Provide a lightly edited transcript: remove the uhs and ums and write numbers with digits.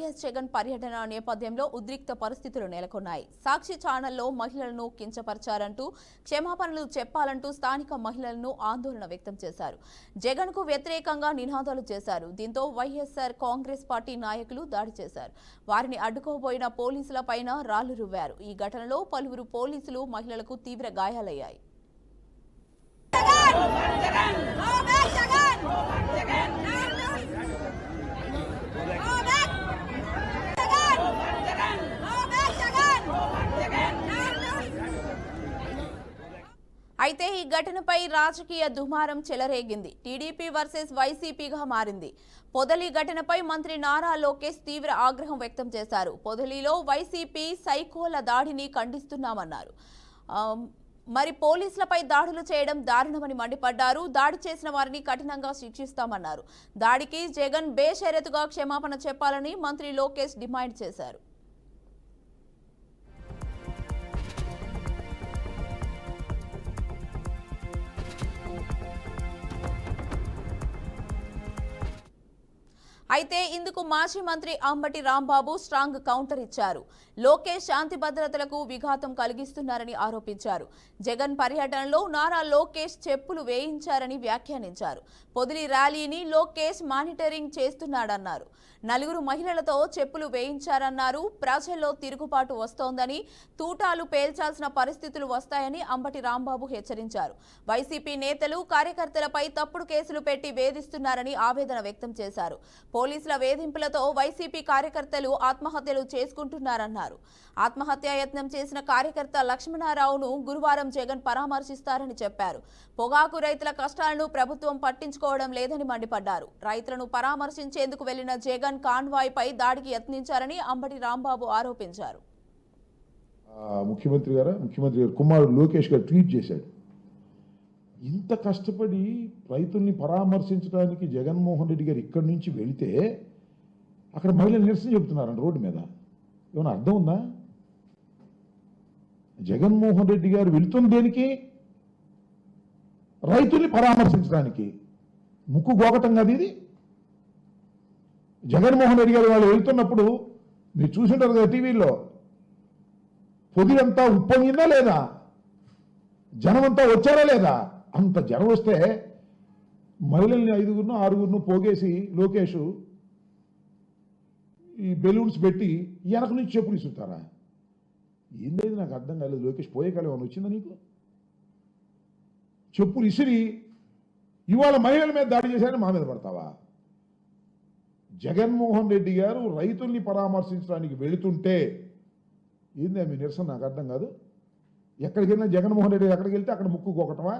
YS Jagan పర్యటన నేపథ్యంలో ఉద్రిక్త పరిస్థితులు నెలకొన్నాయి. సాక్షి ఛానల్లో మహిళలను కించపరిచారంటూ క్షమాపణలు చెప్పాలంటూ స్థానిక మహిళలను ఆందోళన వ్యక్తం చేశారు. జగన్ కు వ్యతిరేకంగా నినాదాలు చేశారు. దీంతో వైఎస్ఆర్ కాంగ్రెస్ పార్టీ నాయకులు దాడి చేశారు. వారిని అడ్డుకోబోయిన పోలీసులపైన రాళ్లు రువ్వారు. ఈ ఘటనలో పలువురు పోలీసులు మహిళలకు తీవ్ర గాయాలయ్యాయి. అయితే ఈ ఘటనపై రాజకీయ దుమారం చెలరేగింది. టీడీపీ వర్సెస్ వైసీపీగా మారింది. పొదలి ఘటనపై మంత్రి నారా లోకేష్ తీవ్ర ఆగ్రహం వ్యక్తం చేశారు. పొదలిలో వైసీపీ సైకోల దాడిని ఖండిస్తున్నామన్నారు. మరి పోలీసులపై దాడులు చేయడం దారుణమని మండిపడ్డారు. దాడి చేసిన వారిని కఠినంగా శిక్షిస్తామన్నారు. దాడికి జగన్ బేషరతుగా క్షమాపణ చెప్పాలని మంత్రి లోకేష్ డిమాండ్ చేశారు. అయితే ఇందుకు మాజీ మంత్రి అంబటి రాంబాబు స్ట్రాంగ్ కౌంటర్ ఇచ్చారు. లోకేష్ శాంతి భద్రతలకు విఘాతం కలిగిస్తున్నారని ఆరోపించారు. జగన్ పర్యటనలో నారా లోకేష్ చెప్పులు వేయించారని వ్యాఖ్యానించారు. పొదిలి ర్యాలీని లోకేష్ మానిటరింగ్ చేస్తున్నాడన్నారు. 4 మహిళలతో చెప్పులు వేయించారన్నారు. ప్రజల్లో తిరుగుబాటు వస్తోందని, తూటాలు పేల్చాల్సిన పరిస్థితులు వస్తాయని అంబటి రాంబాబు హెచ్చరించారు. వైసీపీ నేతలు కార్యకర్తలపై తప్పుడు కేసులు పెట్టి వేధిస్తున్నారని ఆవేదన వ్యక్తం చేశారు. పోలీసుల వేధింపులతో వైసీపీ కార్యకర్తలు ఆత్మహత్యలు చేసుకుంటున్నారన్నారు. ఆత్మహత్యాయత్నం చేసిన కార్యకర్త లక్ష్మణారావును గురువారం జగన్ పరామర్శిస్తారని చెప్పారు. పొగాకు రైతుల కష్టాలను ప్రభుత్వం పట్టించుకోవడం లేదని మండిపడ్డారు. రైతులను పరామర్శించేందుకు వెళ్లిన జగన్ కాన్వాయ్ పై దాడికి యత్నించారని అంబటి రాంబాబు ఆరోపించారు. ముఖ్యమంత్రి గారు కుమారుడు లోకేష్ గారు ట్వీట్ చేశాడు. ఇంత కష్టపడి రైతుల్ని పరామర్శించడానికి జగన్మోహన్ రెడ్డి గారు ఇక్కడి నుంచి వెళితే అక్కడ మహిళలు నిరసన చెబుతున్నారంట రోడ్డు మీద. ఏమైనా అర్థం ఉందా? జగన్మోహన్ రెడ్డి గారు వెళుతున్న దేనికి? రైతుల్ని పరామర్శించడానికి. ముక్కు గోకటం కాదు ఇది. జగన్మోహన్ రెడ్డి గారు వాళ్ళు వెళ్తున్నప్పుడు మీరు చూసింటారు కదా టీవీలో, పొదిలంతా ఉప్పొంగిందా లేదా, జనమంతా వచ్చారా లేదా? అంత జనం వస్తే మహిళల్ని 5గురినో 6గురినో పోగేసి లోకేష్ ఈ బెలూన్స్ పెట్టి వెనక నుంచి చెప్పులు ఇస్తుంటారా? ఏందైతే నాకు అర్థం కాలేదు. లోకేష్ పోయే కాలం ఏమైనా వచ్చిందా నీకు? చెప్పులు ఇసిరి ఇవాళ మహిళల మీద దాడి చేశారని మా మీద పడతావా? జగన్మోహన్ రెడ్డి గారు రైతుల్ని పరామర్శించడానికి వెళుతుంటే ఏంది మీ నిరసన? నాకు అర్థం కాదు. ఎక్కడికి వెళ్ళినా జగన్మోహన్ రెడ్డి ఎక్కడికి వెళ్తే అక్కడ ముక్కు కొకటమా?